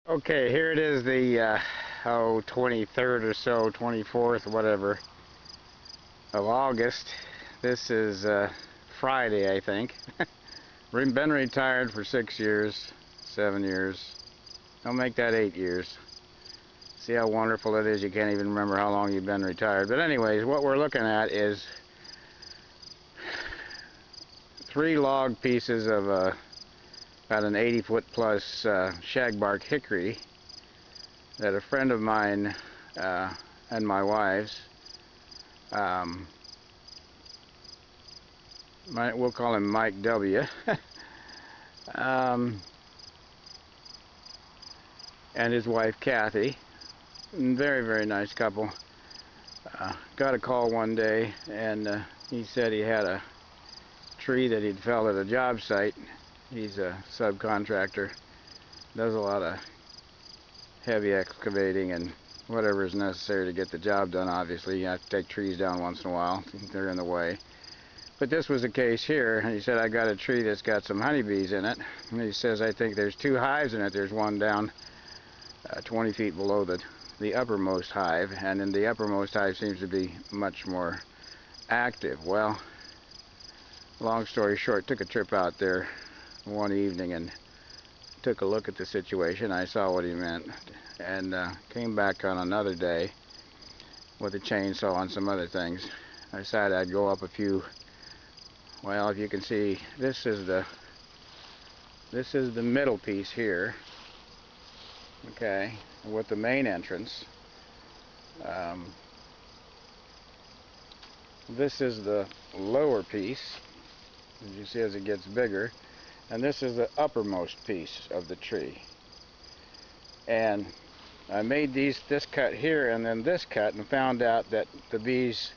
Okay, here it is, the 23rd or so, 24th, whatever, of August. This is Friday, I think. Been retired for 6 years, 7 years. Don't make that 8 years. See how wonderful it is, you can't even remember how long you've been retired. But anyways, what we're looking at is 3 log pieces of about an 80-foot plus shagbark hickory that a friend of mine and my wife's, we'll call him Mike W. And his wife Kathy, very, very nice couple. Got a call one day, and he said he had a tree that he'd felled at a job site. He's a subcontractor, does a lot of heavy excavating and whatever is necessary to get the job done. Obviously, you have to take trees down once in a while. They're in the way. But this was the case here, and he said, I got a tree that's got some honeybees in it. And he says, I think there's 2 hives in it. There's one down 20 feet below the uppermost hive, and then the uppermost hive seems to be much more active. Well, long story short, took a trip out there one evening and took a look at the situation. I saw what he meant, and came back on another day with a chainsaw and some other things. I decided I'd go up a few. Well, if you can see, this is the middle piece here, okay, with the main entrance. This is the lower piece, as you see, as it gets bigger, and this is the uppermost piece of the tree. And I made this cut here and then this cut, and found out that the bees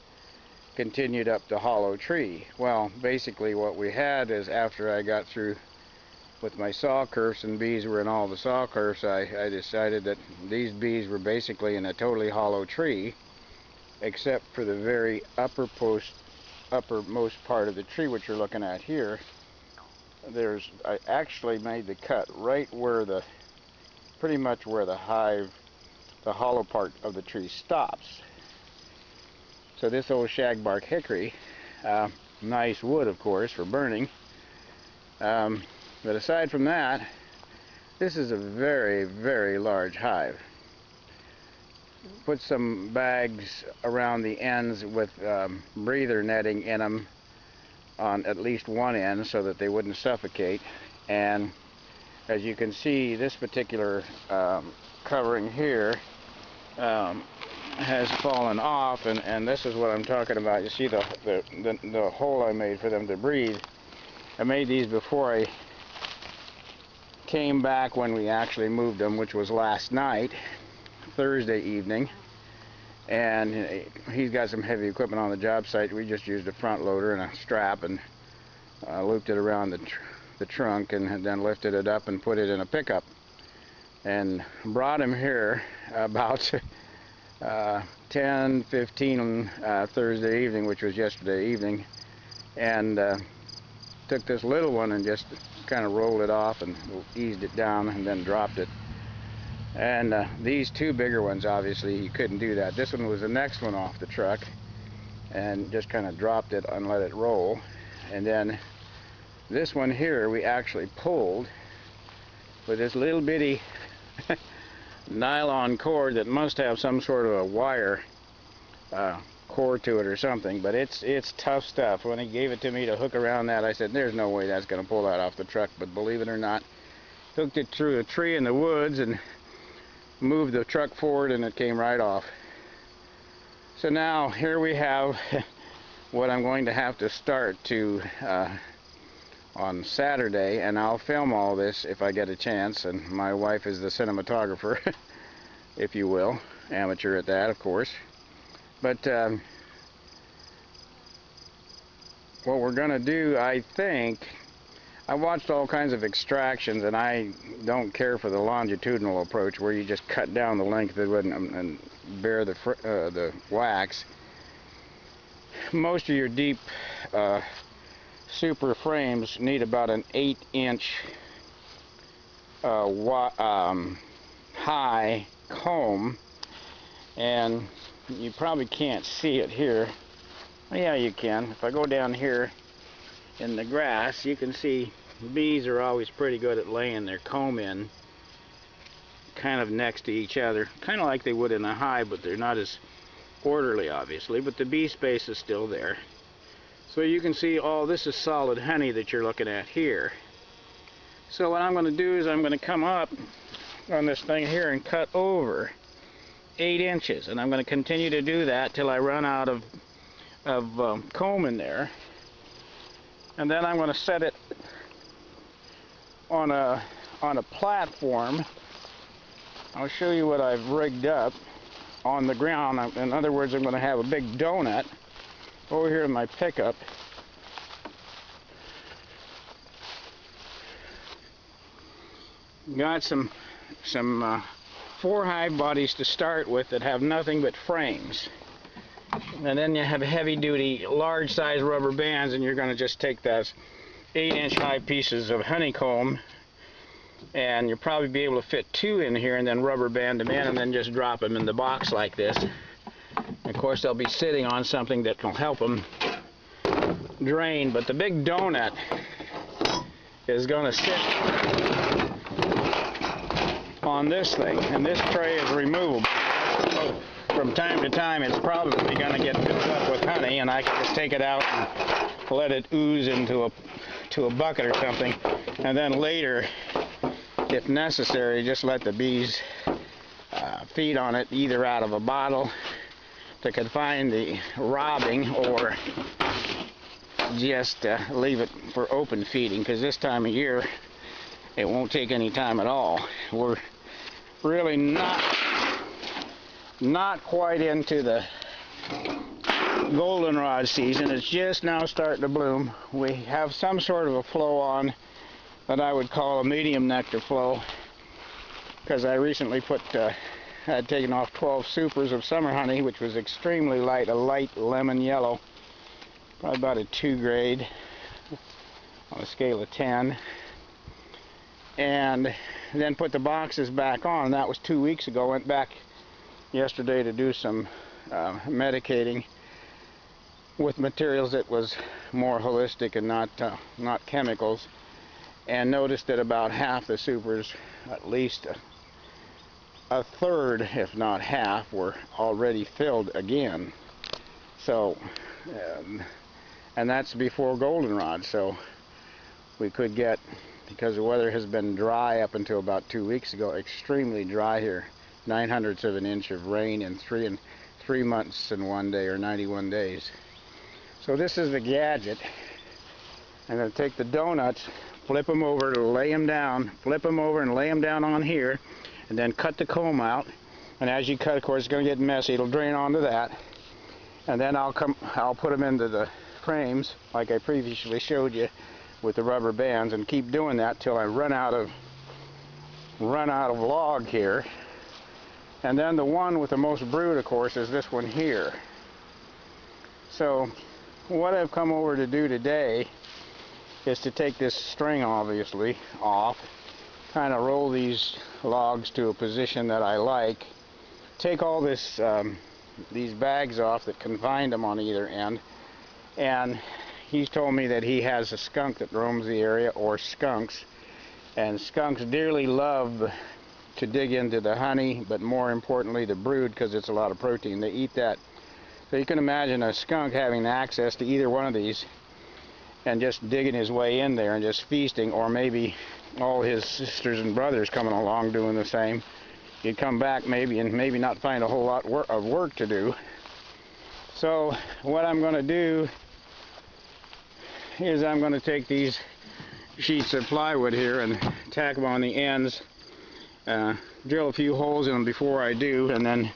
continued up the hollow tree. Well, basically what we had is, after I got through with my saw kerfs and bees were in all the saw kerfs, I decided that these bees were basically in a totally hollow tree, except for the very uppermost part of the tree, which you're looking at here. I actually made the cut right where pretty much where the hive, the hollow part of the tree stops. So this old shagbark hickory, nice wood of course for burning, but aside from that, this is a very, very large hive. Put some bags around the ends with breather netting in them on at least one end so that they wouldn't suffocate. And as you can see, this particular covering here has fallen off, and this is what I'm talking about. You see the hole I made for them to breathe. I made these before I came back, when we actually moved them, which was last night, Thursday evening. And he's got some heavy equipment on the job site. We just used a front loader and a strap and looped it around the trunk, and then lifted it up and put it in a pickup and brought him here about 10:15 Thursday evening, which was yesterday evening, and took this little one and just kind of rolled it off and eased it down and then dropped it. And these 2 bigger ones, obviously he couldn't do that. This one was the next one off the truck, and just kind of dropped it and let it roll. And then this one here we actually pulled with this little bitty nylon cord that must have some sort of a wire cord to it or something, but it's tough stuff. When he gave it to me to hook around that, I said, there's no way that's going to pull that off the truck. But believe it or not, hooked it through a tree in the woods and moved the truck forward, and it came right off. So now here we have what I'm going to have to start to on Saturday, and I'll film all this if I get a chance, and my wife is the cinematographer, if you will, amateur at that, of course. But what we're going to do, I think, I watched all kinds of extractions, and I don't care for the longitudinal approach where you just cut down the length of it and bare the wax. Most of your deep super frames need about an 8-inch high comb, and you probably can't see it here. Yeah, you can. If I go down here in the grass, you can see bees are always pretty good at laying their comb in kind of next to each other, kind of like they would in a hive, but they're not as orderly, obviously, but the bee space is still there. So you can see all this is solid honey that you're looking at here. So what I'm going to do is I'm going to come up on this thing here and cut over 8 inches, and I'm going to continue to do that till I run out of comb in there. And then I'm going to set it on a platform. I'll show you what I've rigged up on the ground. In other words, I'm going to have a big donut over here in my pickup. Got some 4 hive bodies to start with that have nothing but frames. And then you have heavy-duty, large-size rubber bands, and you're going to just take those 8-inch high pieces of honeycomb, and you'll probably be able to fit 2 in here, and then rubber band them in, and then just drop them in the box like this. And of course, they'll be sitting on something that will help them drain. But the big donut is going to sit on this thing, and this tray is removable. From time to time, it's probably going to get filled up with honey, and I can just take it out and let it ooze into a bucket or something, and then later, if necessary, just let the bees feed on it, either out of a bottle to confine the robbing, or just leave it for open feeding, because this time of year it won't take any time at all. We're really not quite into the goldenrod season. It's just now starting to bloom. We have some sort of a flow on that I would call a medium nectar flow, because I recently had taken off 12 supers of summer honey, which was extremely light, a light lemon yellow, probably about a 2 grade on a scale of 10, and then put the boxes back on. That was 2 weeks ago. Went back yesterday to do some medicating with materials that was more holistic and not chemicals, and noticed that about half the supers, at least a third, if not half, were already filled again. So, and that's before goldenrod. So we could get, because the weather has been dry up until about 2 weeks ago, extremely dry here, 9/100 of an inch of rain in 3 months and 1 day, or 91 days. So this is the gadget. I'm going to take the donuts, flip them over to lay them down, flip them over and lay them down on here, and then cut the comb out. And as you cut, of course, it's going to get messy. It'll drain onto that. And then I'll put them into the frames like I previously showed you with the rubber bands, and keep doing that till I run out of log here. And then the one with the most brood, of course, is this one here. So what I've come over to do today is to take this string, obviously, off, kind of roll these logs to a position that I like, take all this these bags off that confined them on either end, and he's told me that he has a skunk that roams the area, or skunks, and skunks dearly love to dig into the honey, but more importantly the brood, because it's a lot of protein. They eat that. So you can imagine a skunk having access to either one of these and just digging his way in there and just feasting, or maybe all his sisters and brothers coming along doing the same. You'd come back maybe and maybe not find a whole lot of work to do. So what I'm going to do is I'm going to take these sheets of plywood here and tack them on the ends, drill a few holes in them before I do, and then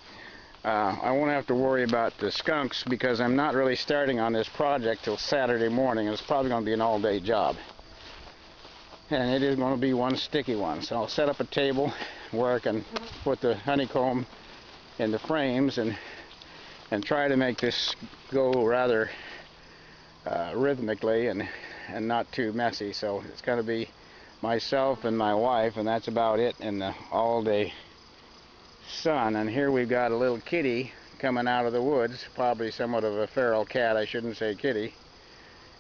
I won't have to worry about the skunks, because I'm not really starting on this project till Saturday morning, and it's probably going to be an all-day job. And it is going to be one sticky one. So I'll set up a table where I can put the honeycomb in the frames and try to make this go rather rhythmically and not too messy. So it's going to be myself and my wife, and that's about it in the all-day sun. And here we've got a little kitty coming out of the woods, probably somewhat of a feral cat, I shouldn't say kitty,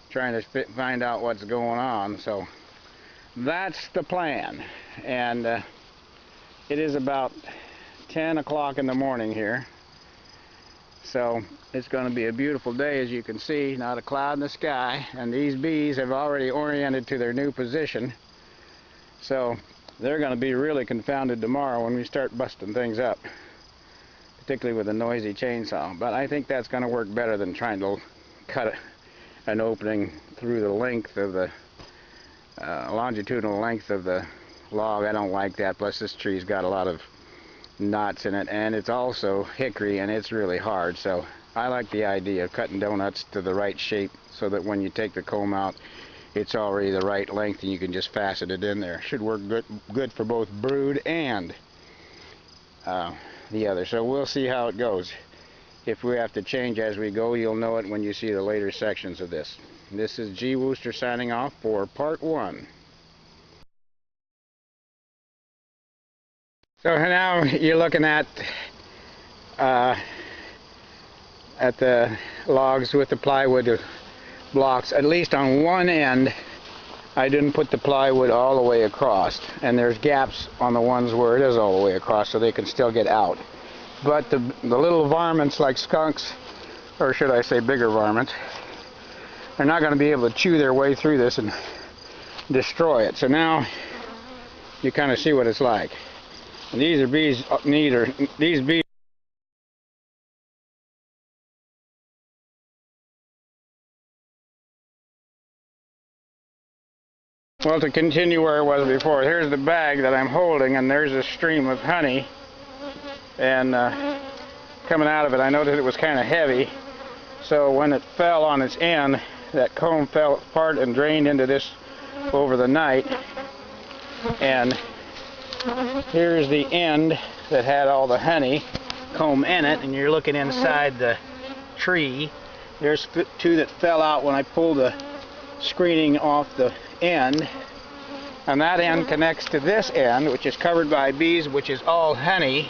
trying to find out what's going on. So that's the plan. And it is about 10 o'clock in the morning here. So it's going to be a beautiful day, as you can see, not a cloud in the sky, and these bees have already oriented to their new position. So they're going to be really confounded tomorrow when we start busting things up, particularly with a noisy chainsaw. But I think that's going to work better than trying to cut an opening through the length of the longitudinal length of the log. I don't like that. Plus this tree's got a lot of knots in it, and it's also hickory, and it's really hard. So I like the idea of cutting donuts to the right shape so that when you take the comb out, it's already the right length and you can just fasten it in there. Should work good for both brood and the other. So we'll see how it goes. If we have to change as we go, you'll know it when you see the later sections of this. This is G. Wooster signing off for part 1. So now you're looking at the logs with the plywood blocks. At least on one end, I didn't put the plywood all the way across, and there's gaps on the ones where it is all the way across, so they can still get out. But the little varmints like skunks, or should I say bigger varmints, are not going to be able to chew their way through this and destroy it. So now you kind of see what it's like. And these are bees. These bees. Well, to continue where I was before, here's the bag that I'm holding, and there's a stream of honey. And coming out of it, I noticed it was kind of heavy. So when it fell on its end, that comb fell apart and drained into this over the night. And here's the end that had all the honey comb in it, and you're looking inside the tree. There's 2 that fell out when I pulled the screening off the end, and that end connects to this end, which is covered by bees, which is all honey.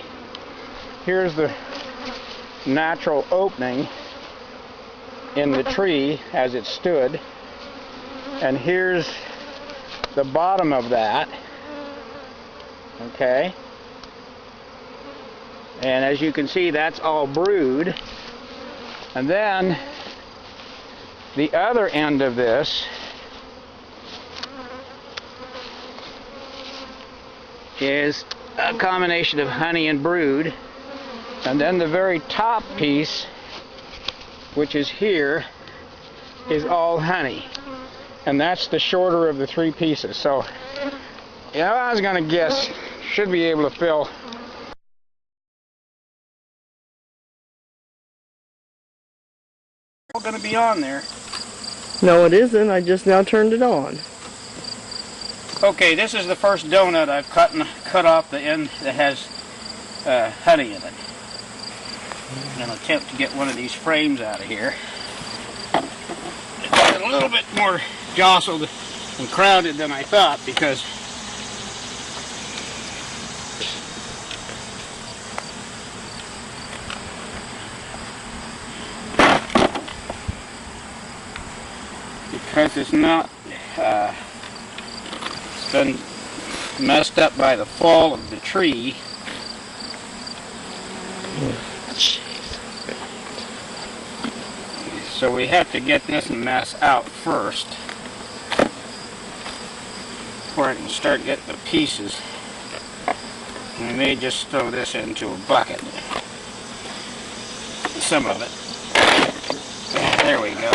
Here's the natural opening in the tree as it stood, and here's the bottom of that. Okay, and as you can see, that's all brood. And then the other end of this is a combination of honey and brood. And then the very top piece, which is here, is all honey. And that's the shorter of the 3 pieces. So, you know, I was going to guess, should be able to fill all going to be on there. No, it isn't. I just now turned it on. Okay, this is the first donut I've cut off the end that has honey in it. I'm going to attempt to get one of these frames out of here. It's a little bit more jostled and crowded than I thought, because it's not it's been messed up by the fall of the tree. So we have to get this mess out first before I can start getting the pieces. And we may just throw this into a bucket, some of it. There we go.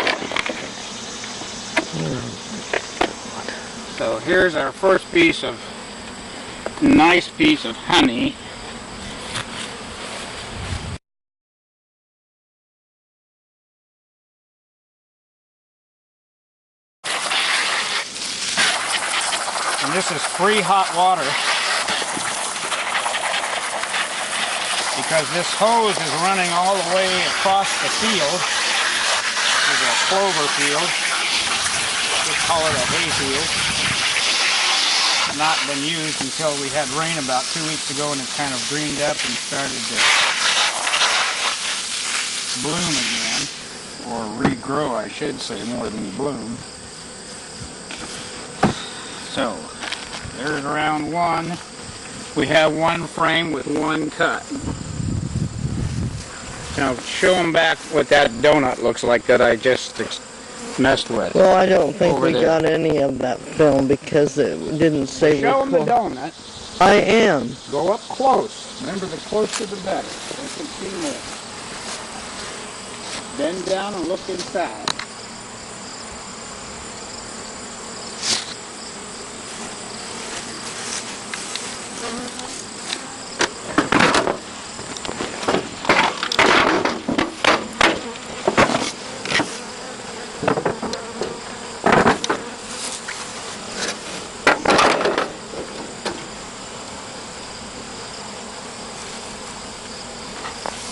So here's our first nice piece of honey. And this is free hot water, because this hose is running all the way across the field. This is a clover field. Let's call it a hay field. not been used until we had rain about 2 weeks ago, and it's kind of greened up and started to bloom again, or regrow, I should say, more than bloom. So there's round one. We have one frame with one cut. Now show them back what that donut looks like that I just messed with. Well, I don't think we there. got any of that film because it didn't say Show them the record. donut. I am. Go up close. Remember, the closer the better. They can see more. Bend down and look inside.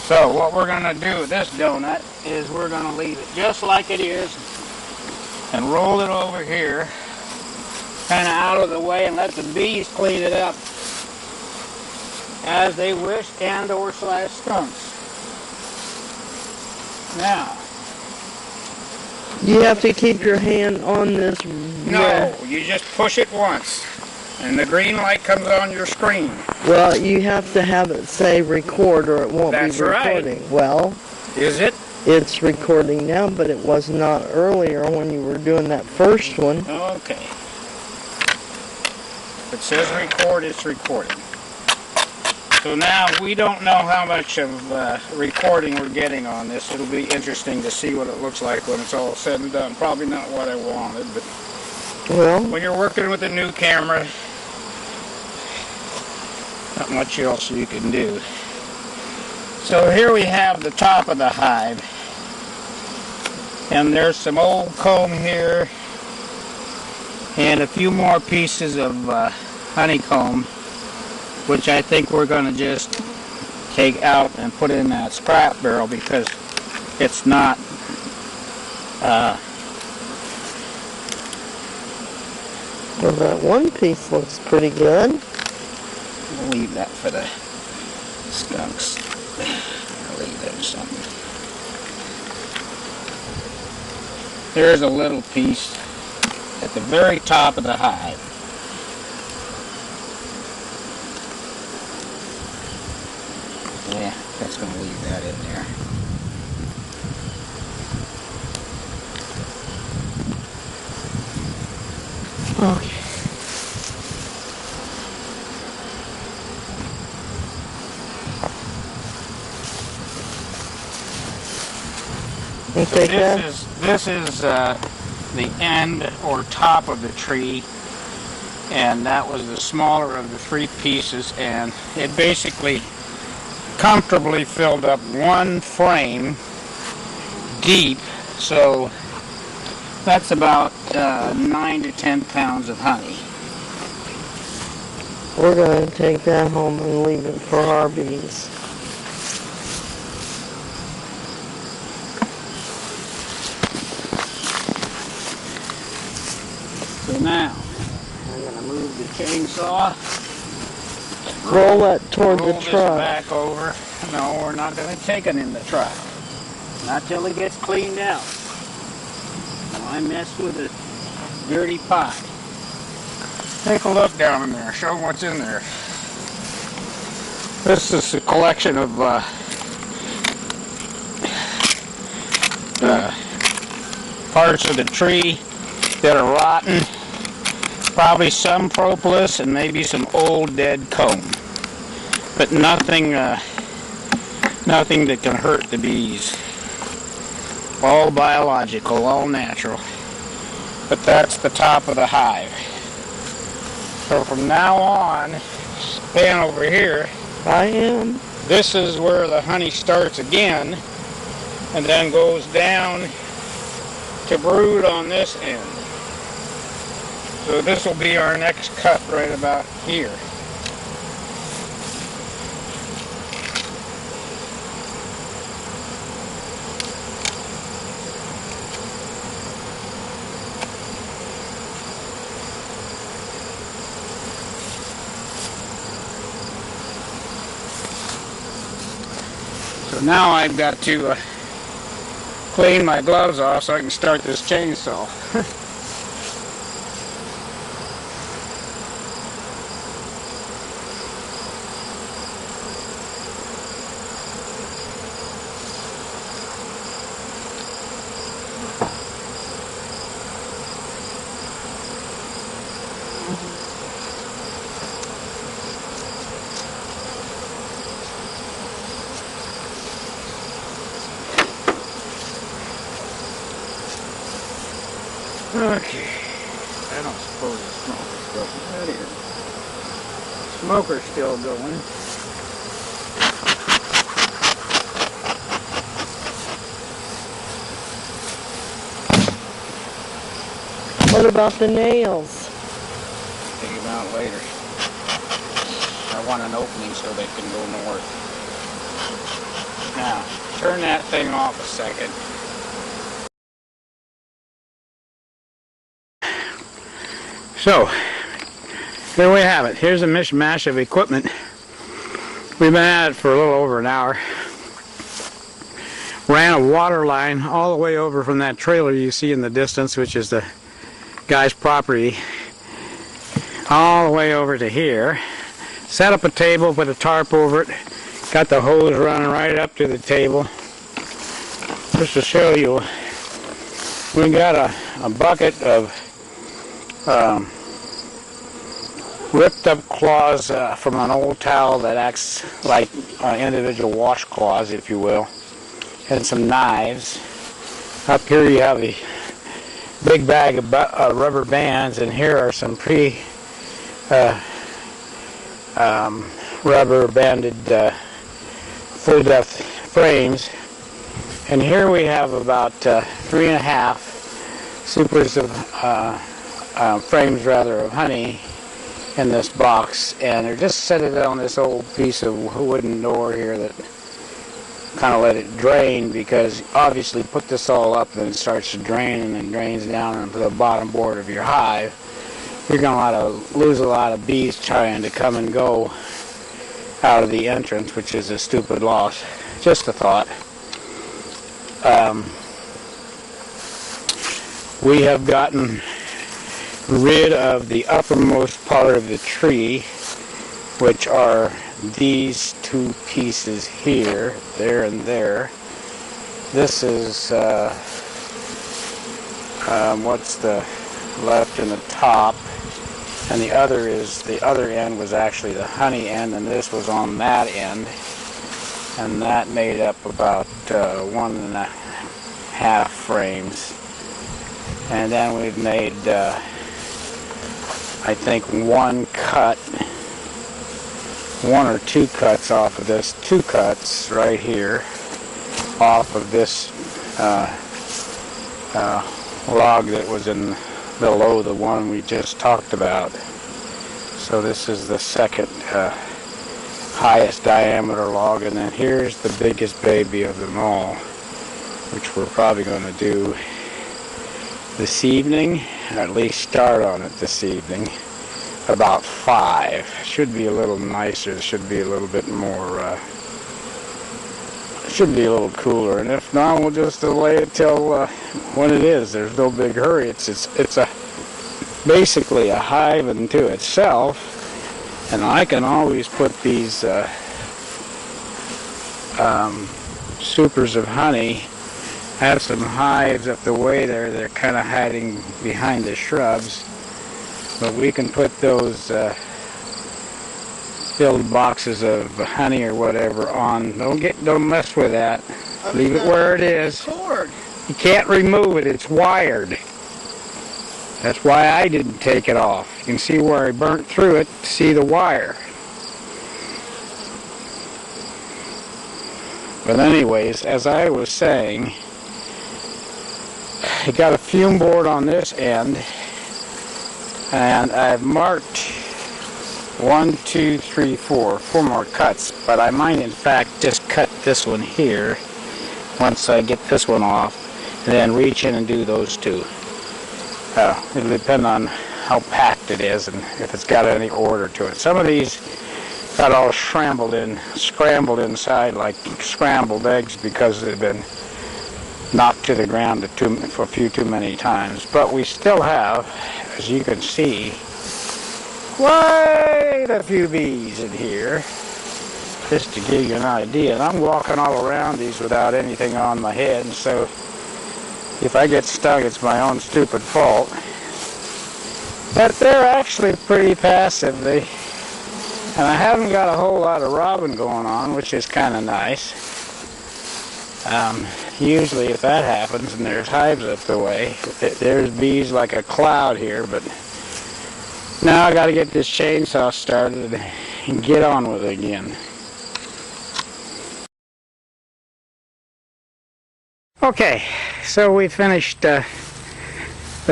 So what we're going to do with this donut is we're going to leave it just like it is and roll it over here, kind of out of the way, and let the bees clean it up as they wish, and or slash skunks. Now, You have to keep your hand on this. no, you just push it once and the green light comes on your screen. Well, you have to have it say record or it won't That's be recording. right. Well, Is it? it's recording now, but it was not earlier when you were doing that first one. Okay. If it says record, it's recording. So now we don't know how much of recording we're getting on this. It'll be interesting to see what it looks like when it's all said and done. Probably not what I wanted, but Well, when you're working with a new camera, not much else you can do. So here we have the top of the hive, and there's some old comb here and a few more pieces of honeycomb, which I think we're going to just take out and put in that scrap barrel because it's not well, that one piece looks pretty good. we'll leave that for the skunks. I'll leave them some. There's a little piece at the very top of the hive. Yeah, that's going to leave that in there. Okay. You So take that? this is the end or top of the tree, and that was the smaller of the three pieces, and it basically comfortably filled up one frame deep. So that's about 9 to 10 pounds of honey. We're going to take that home and leave it for our bees. So now I'm going to move the chainsaw. Roll that toward Roll the this truck. back over. No, we're not going to take it in the truck. Not till it gets cleaned out. I messed with a dirty pot. Take a look down in there. Show them what's in there. This is a collection of parts of the tree that are rotten. Probably some propolis and maybe some old dead comb. But nothing, nothing that can hurt the bees. All biological, all natural. But that's the top of the hive. So from now on, pan over here. I am. This is where the honey starts again, and then goes down to brood on this end. So this will be our next cut right about here. So now I've got to clean my gloves off so I can start this chainsaw. Okay, I don't suppose the smoker's still that is. Smoker's still going. What about the nails? Take them out later. I want an opening so they can go north. Now, turn that thing off a second. So, there we have it. Here's a mishmash of equipment. We've been at it for a little over an hour. Ran a water line all the way over from that trailer you see in the distance, which is the guy's property, all the way over to here. Set up a table, put a tarp over it, got the hose running right up to the table. Just to show you, we got a bucket of ripped up claws from an old towel that acts like individual washcloths, if you will, and some knives. Up here you have a big bag of rubber bands, and here are some rubber banded full depth frames. And here we have about 3.5 supers of frames rather of honey in this box, and they're just set it on this old piece of wooden door here that kind of let it drain, because obviously put this all up and it starts to drain and then drains down into the bottom board of your hive. You're going to lose a lot of bees trying to come and go out of the entrance, which is a stupid loss. Just a thought. We have gotten rid of the uppermost part of the tree, which are these two pieces here, there and there. This is what's the left and the top, and the other end was actually the honey end, and this was on that end, and that made up about 1.5 frames. And then we've made I think one or two cuts off of this, 2 cuts right here off of this log that was in below the one we just talked about. So this is the second highest diameter log, and then here's the biggest baby of them all, which we're probably going to do this evening, or at least start on it this evening. About 5. Should be a little nicer, should be a little bit more, should be a little cooler, and if not, we'll just delay it till when it is. There's no big hurry. It's basically a hive unto itself, and I can always put these supers of honey. I have some hives up the way there. They're kind of hiding behind the shrubs, but we can put those filled boxes of honey or whatever on. Don't mess with that. Leave it where it is. You can't remove it. It's wired. That's why I didn't take it off. You can see where I burnt through it to see the wire. But anyways, as I was saying, I got a fume board on this end, and I've marked 4 more cuts, but I might in fact just cut this one here once I get this one off, and then reach in and do those 2. It'll depend on how packed it is and if it's got any order to it. Some of these got all scrambled inside like scrambled eggs because they've been knocked to the ground a few too many times. But we still have, as you can see, quite a few bees in here, just to give you an idea. And I'm walking all around these without anything on my head, and so if I get stung, it's my own stupid fault. But they're actually pretty passive. And I haven't got a whole lot of robbing going on, which is kind of nice. Usually if that happens and there's hives up the way, there's bees like a cloud here, but now I got to get this chainsaw started and get on with it again. Okay, so we finished the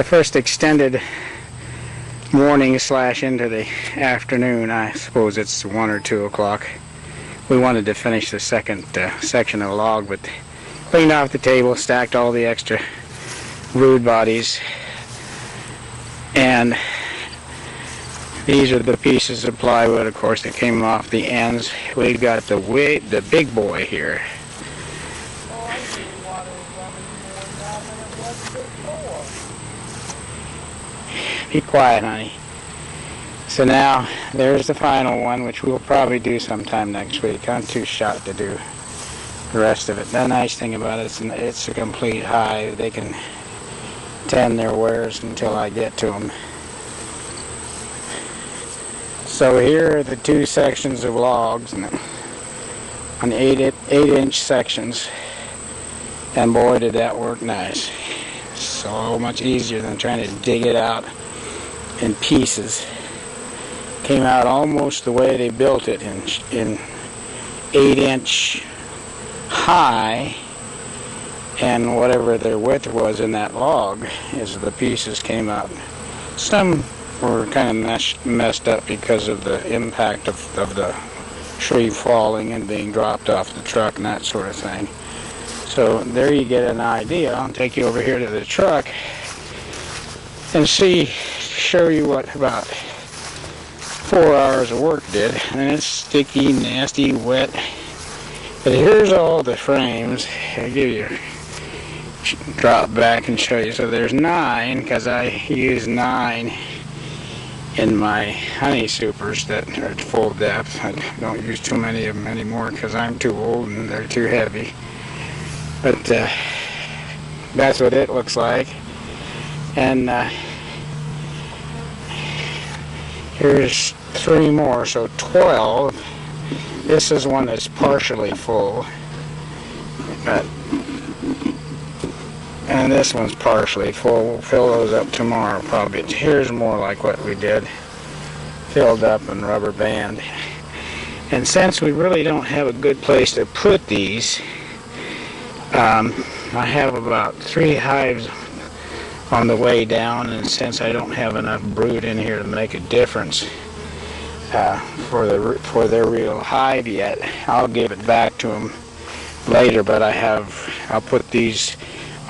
first extended morning / into the afternoon. I suppose it's 1 or 2 o'clock. We wanted to finish the second section of the log, but cleaned off the table, stacked all the extra brood bodies, and these are the pieces of plywood, of course, that came off the ends. We've got the big boy here. Be quiet, honey. So now, there's the final one, which we'll probably do sometime next week. I'm too shot to do the rest of it. The nice thing about it is it's a complete hive. They can tend their wares until I get to them. So here are the 2 sections of logs on 8-inch sections, and boy did that work nice. So much easier than trying to dig it out in pieces. Came out almost the way they built it, in 8-inch high, and whatever their width was in that log as the pieces came out. Some were kind of messed up because of the impact of the tree falling and being dropped off the truck and that sort of thing. So there you get an idea. I'll take you over here to the truck and show you what about 4 hours of work did. And it's sticky, nasty, wet. But here's all the frames. I'll give you drop back and show you. So there's 9, because I use 9 in my honey supers that are at full depth. I don't use too many of them anymore because I'm too old and they're too heavy. But that's what it looks like. And here's 3 more, so 12. This is one that's partially full. And this one's partially full. We'll fill those up tomorrow probably. Here's more like what we did. Filled up and rubber band. And since we really don't have a good place to put these, I have about 3 hives on the way down, and since I don't have enough brood in here to make a difference for their real hive yet, I'll give it back to them later. But I'll put these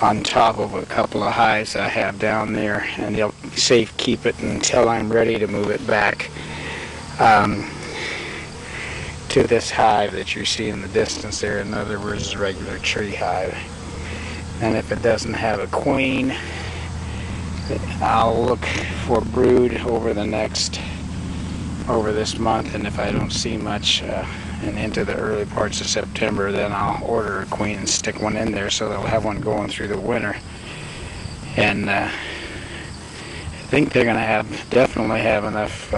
on top of a couple of hives I have down there, and they'll safe keep it until I'm ready to move it back to this hive that you see in the distance there. In other words, a regular tree hive. And if it doesn't have a queen, I'll look for brood over this month, and if I don't see much and into the early parts of September, then I'll order a queen and stick one in there so they'll have one going through the winter. And I think they're going to definitely have enough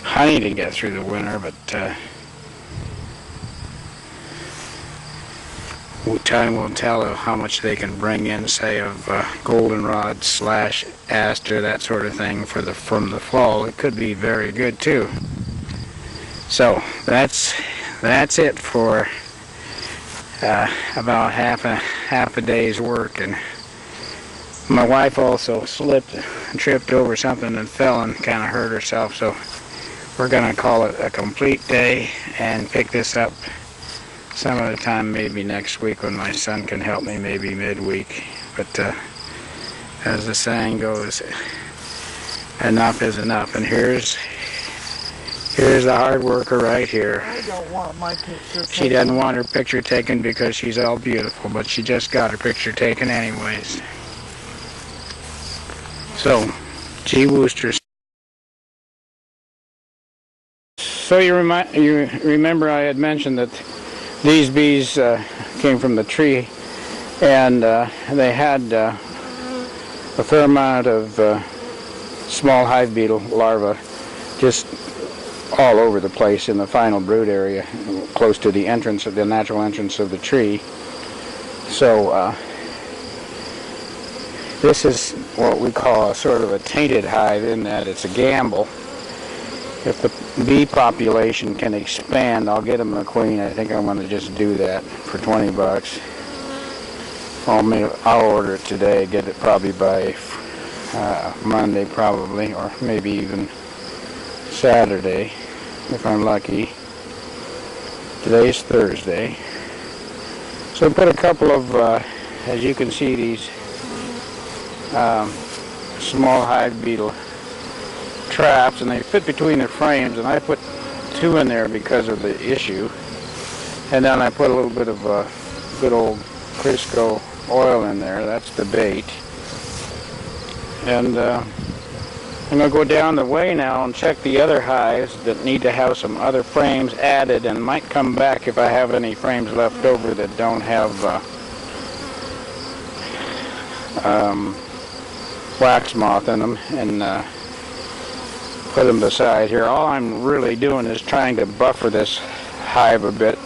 honey to get through the winter, but time will tell of how much they can bring in, say, of goldenrod / aster, that sort of thing from the fall. It could be very good too. So that's it for about half a day's work. And my wife also slipped and tripped over something and fell and kind of hurt herself. So we're going to call it a complete day and pick this up some of the time, maybe next week when my son can help me, maybe midweek. But as the saying goes, enough is enough. And here's Here's the hard worker right here. I don't want my picture taken. She doesn't want her picture taken because she's all beautiful, but she just got her picture taken anyways. So, G. Wooster. So you remember I had mentioned that these bees came from the tree, and they had a fair amount of small hive beetle larvae just all over the place in the final brood area, close to the entrance of the natural entrance of the tree. So this is what we call a sort of a tainted hive, in that it's a gamble. If the bee population can expand, I'll get them a queen. I think I'm going to just do that for 20 bucks. I'll order it today, get it probably by Monday probably, or maybe even Saturday if I'm lucky. Today's Thursday. So put a couple of, as you can see, these small hive beetle traps, and they fit between the frames, and I put 2 in there because of the issue, and then I put a little bit of good old Crisco oil in there. That's the bait. And I'm going to go down the way now and check the other hives that need to have some other frames added, and might come back if I have any frames left over that don't have wax moth in them, and put them beside here. All I'm really doing is trying to buffer this hive a bit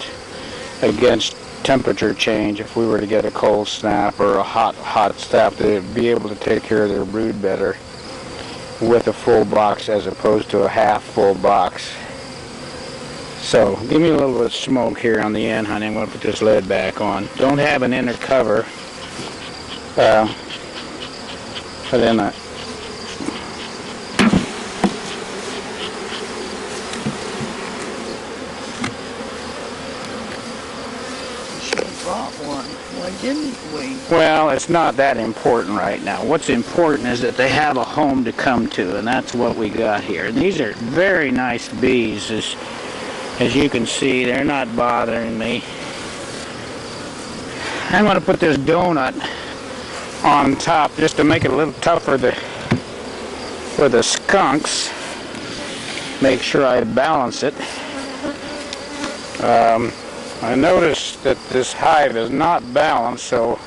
against temperature change. If we were to get a cold snap or a hot snap, they'd be able to take care of their brood better with a full box as opposed to a half full box. So give me a little bit of smoke here on the end, honey. I'm going to put this lid back on. Don't have an inner cover, but then Why didn't we? well, it's not that important right now. What's important is that they have a home to come to, and that's what we got here. And these are very nice bees. As you can see, they're not bothering me. I'm going to put this donut on top just to make it a little tougher for the skunks. Make sure I balance it. I noticed that this hive is not balanced, so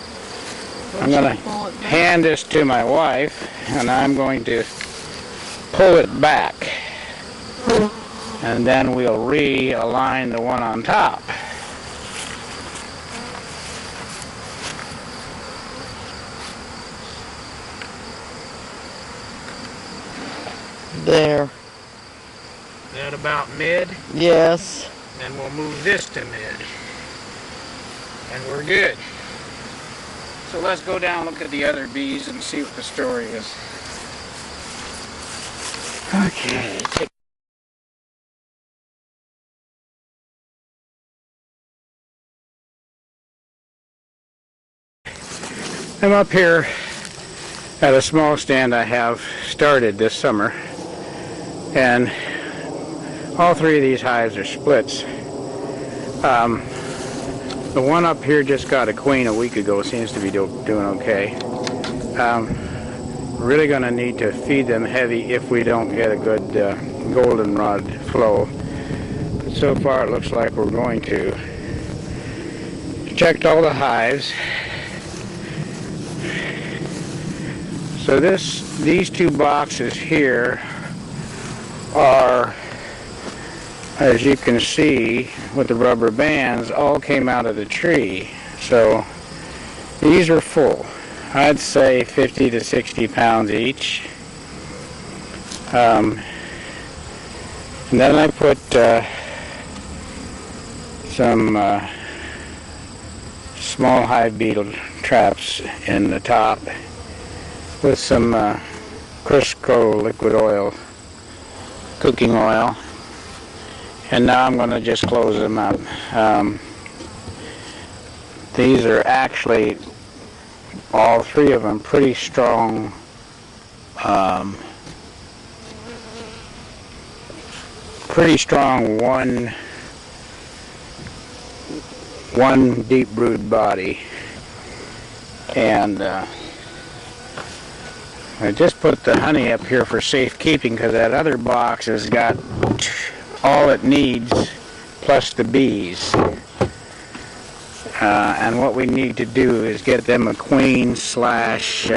I'm going to hand this to my wife, and I'm going to pull it back, and then we'll realign the one on top. There. Is that about mid? Yes. Then we'll move this to mid, and we're good. So let's go down and look at the other bees and see what the story is. Okay. I'm up here at a small stand I have started this summer, and all 3 of these hives are splits. The one up here just got a queen a week ago. Seems to be doing okay. Really going to need to feed them heavy if we don't get a good goldenrod flow. But so far it looks like we're going to. Checked all the hives. So these 2 boxes here are, as you can see with the rubber bands, all came out of the tree. So these are full. I'd say 50 to 60 pounds each. And then I put some small hive beetle traps in the top with some Crisco liquid oil, cooking oil. And now I'm going to just close them up. These are actually, all 3 of them, pretty strong pretty strong one deep brood body, and I just put the honey up here for safekeeping because that other box has got all it needs plus the bees. And what we need to do is get them a queen slash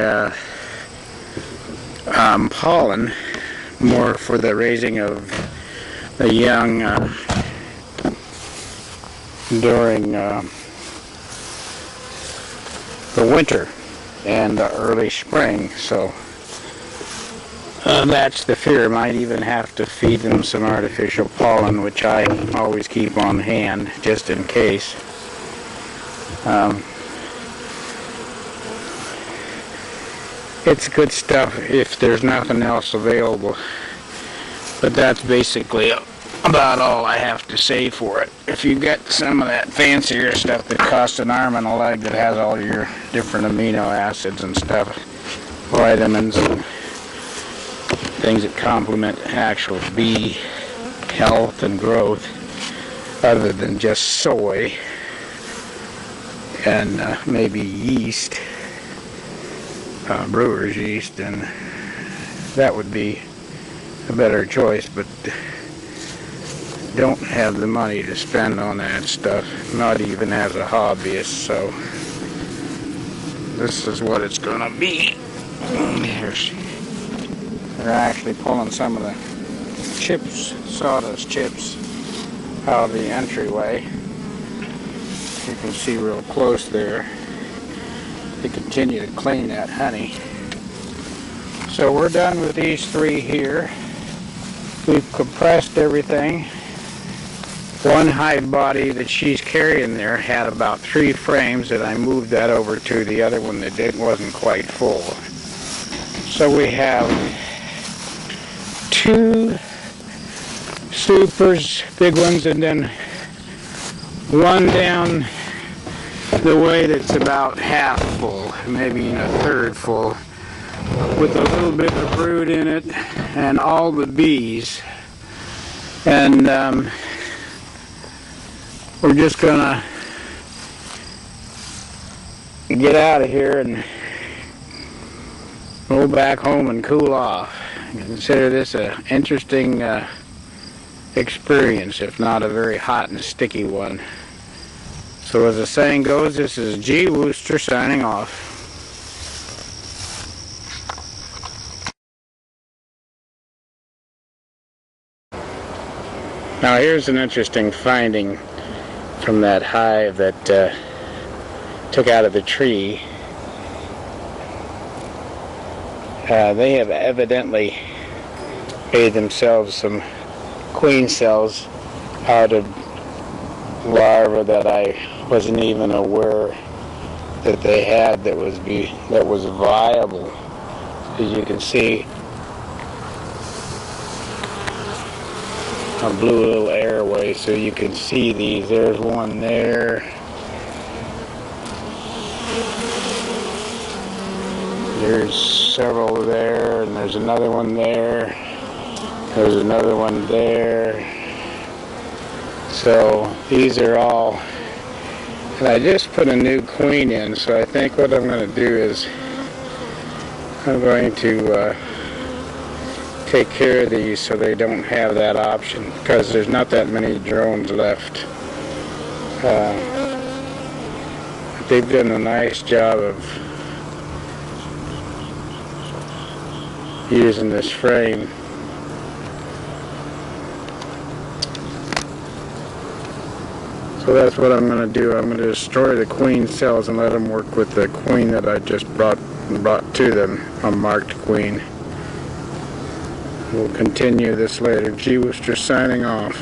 pollen, more for the raising of the young during the winter and the early spring. So that's the fear. Might even have to feed them some artificial pollen, which I always keep on hand just in case. It's good stuff if there's nothing else available, but that's basically about all I have to say for it. If you get some of that fancier stuff that costs an arm and a leg, that has all your different amino acids and stuff, vitamins and things that complement actual bee health and growth, other than just soy and maybe yeast, brewer's yeast, and that would be a better choice, but don't have the money to spend on that stuff, not even as a hobbyist. So this is what it's gonna be. They're actually pulling some of the chips, sawdust chips, out of the entryway. You can see real close there. They continue to clean that honey. So we're done with these three here. We've compressed everything. One hive body that she's carrying there had about 3 frames, and I moved that over to the other one that wasn't quite full. So we have 2 supers, big ones, and then one down the way that's about half full, maybe a third full, with a little bit of brood in it and all the bees. And we're just gonna get out of here and go back home and cool off. Consider this an interesting experience, if not a very hot and sticky one. So as the saying goes, this is G. Wooster signing off. Now here's an interesting finding from that hive that took out of the tree. They have evidently made themselves some queen cells out of larvae that I wasn't even aware that they had, that was viable. As you can see, I blew a little airway so you can see these. There's one there. There's several there, and there's another one there. There's another one there. So these are all, and I just put a new queen in, so I think what I'm going to do is I'm going to take care of these so they don't have that option, because there's not that many drones left. They've done a nice job of using this frame. So that's what I'm going to do. I'm going to destroy the queen cells and let them work with the queen that I just brought to them, a marked queen. We'll continue this later. G. Wooster signing off.